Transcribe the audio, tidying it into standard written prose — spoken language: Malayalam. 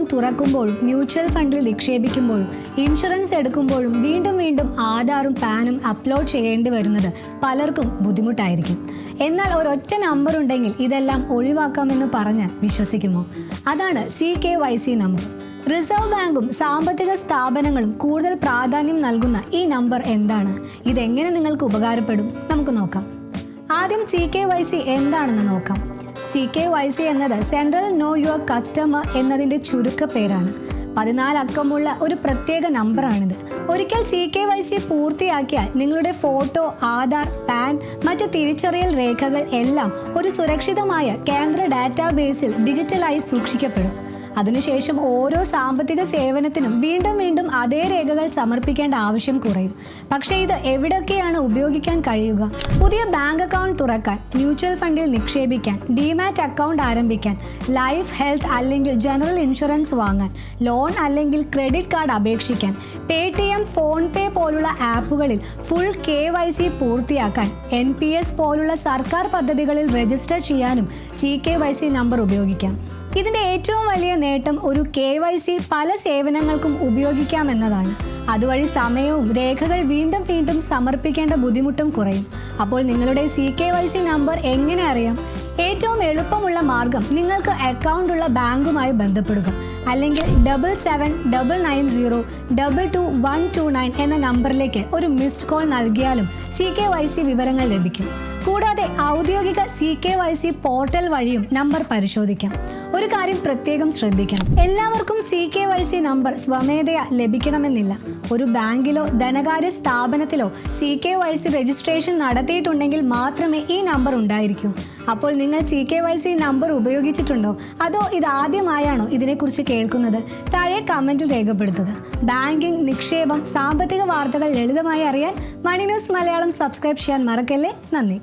അക്കൗണ്ട് തുറക്കുമ്പോഴും മ്യൂച്വൽ ഫണ്ടിൽ നിക്ഷേപിക്കുമ്പോഴും ഇൻഷുറൻസ് എടുക്കുമ്പോഴും വീണ്ടും വീണ്ടും ആധാറും പാനും അപ്ലോഡ് ചെയ്യേണ്ടി വരുന്നത് പലർക്കും ബുദ്ധിമുട്ടായിരിക്കും. എന്നാൽ ഒരൊറ്റ നമ്പർ ഉണ്ടെങ്കിൽ ഇതെല്ലാം ഒഴിവാക്കാമെന്ന് പറഞ്ഞാൽ വിശ്വസിക്കുമോ? അതാണ് CKYC നമ്പർ. റിസർവ് ബാങ്കും സാമ്പത്തിക സ്ഥാപനങ്ങളും കൂടുതൽ പ്രാധാന്യം നൽകുന്ന ഈ നമ്പർ എന്താണ്? ഇതെങ്ങനെ നിങ്ങൾക്ക് ഉപകാരപ്പെടും? നമുക്ക് നോക്കാം. ആദ്യം CKYC എന്താണെന്ന് നോക്കാം. CKYC എന്നത് സെൻട്രൽ നോ യുവർ കസ്റ്റമർ എന്നതിൻ്റെ ചുരുക്കപ്പേരാണ്. 14 അക്കമുള്ള ഒരു പ്രത്യേക നമ്പറാണിത്. ഒരിക്കൽ CKYC പൂർത്തിയാക്കിയാൽ നിങ്ങളുടെ ഫോട്ടോ, ആധാർ, പാൻ, മറ്റ് തിരിച്ചറിയൽ രേഖകൾ എല്ലാം ഒരു സുരക്ഷിതമായ കേന്ദ്ര ഡാറ്റാബേസിൽ ഡിജിറ്റലായി സൂക്ഷിക്കപ്പെടും. അതിനുശേഷം ഓരോ സാമ്പത്തിക സേവനത്തിനും വീണ്ടും വീണ്ടും അതേ രേഖകൾ സമർപ്പിക്കേണ്ട ആവശ്യം കുറയും. പക്ഷേ ഇത് എവിടെയൊക്കെയാണ് ഉപയോഗിക്കാൻ കഴിയുക? പുതിയ ബാങ്ക് അക്കൗണ്ട് തുറക്കാൻ, മ്യൂച്വൽ ഫണ്ടിൽ നിക്ഷേപിക്കാൻ, ഡിമാറ്റ് അക്കൗണ്ട് ആരംഭിക്കാൻ, ലൈഫ്, ഹെൽത്ത് അല്ലെങ്കിൽ ജനറൽ ഇൻഷുറൻസ് വാങ്ങാൻ, ലോൺ അല്ലെങ്കിൽ ക്രെഡിറ്റ് കാർഡ് അപേക്ഷിക്കാൻ, പേടിഎം, ഫോൺപേ പോലുള്ള ആപ്പുകളിൽ ഫുൾ KYC പൂർത്തിയാക്കാൻ, NPS പോലുള്ള സർക്കാർ പദ്ധതികളിൽ രജിസ്റ്റർ ചെയ്യാനും CKYC നമ്പർ ഉപയോഗിക്കാം. ഇതിൻ്റെ ഏറ്റവും വലിയ നേട്ടം ഒരു KYC പല സേവനങ്ങൾക്കും ഉപയോഗിക്കാമെന്നതാണ്. അതുവഴി സമയവും രേഖകൾ വീണ്ടും വീണ്ടും സമർപ്പിക്കേണ്ട ബുദ്ധിമുട്ടും കുറയും. അപ്പോൾ നിങ്ങളുടെ CKYC നമ്പർ എങ്ങനെ അറിയാം? ഏറ്റവും എളുപ്പമുള്ള മാർഗം നിങ്ങൾക്ക് അക്കൗണ്ട് ഉള്ള ബാങ്കുമായി ബന്ധപ്പെടുക, അല്ലെങ്കിൽ 7799022129 എന്ന നമ്പറിലേക്ക് ഒരു മിസ്ഡ് കോൾ നൽകിയാലും CKYC വിവരങ്ങൾ ലഭിക്കും. കൂടാതെ ഔദ്യോഗിക CKYC പോർട്ടൽ വഴിയും നമ്പർ പരിശോധിക്കാം. ഒരു കാര്യം പ്രത്യേകം ശ്രദ്ധിക്കണം. എല്ലാവർക്കും CKYC നമ്പർ സ്വമേധയാ ലഭിക്കണമെന്നില്ല. ഒരു ബാങ്കിലോ ധനകാര്യ സ്ഥാപനത്തിലോ CKYC രജിസ്ട്രേഷൻ നടത്തിയിട്ടുണ്ടെങ്കിൽ മാത്രമേ ഈ നമ്പർ ഉണ്ടായിരിക്കൂ. അപ്പോൾ നിങ്ങൾ CKYC നമ്പർ ഉപയോഗിച്ചിട്ടുണ്ടോ? അതോ ഇതാദ്യമായാണോ ഇതിനെക്കുറിച്ച് കേൾക്കുന്നത്? താഴെ കമൻറ്റിൽ രേഖപ്പെടുത്തുക. ബാങ്കിംഗ്, നിക്ഷേപം, സാമ്പത്തിക വാർത്തകൾ ലളിതമായി അറിയാൻ മണി ന്യൂസ് മലയാളം സബ്സ്ക്രൈബ് ചെയ്യാൻ മറക്കല്ലേ. നന്ദി.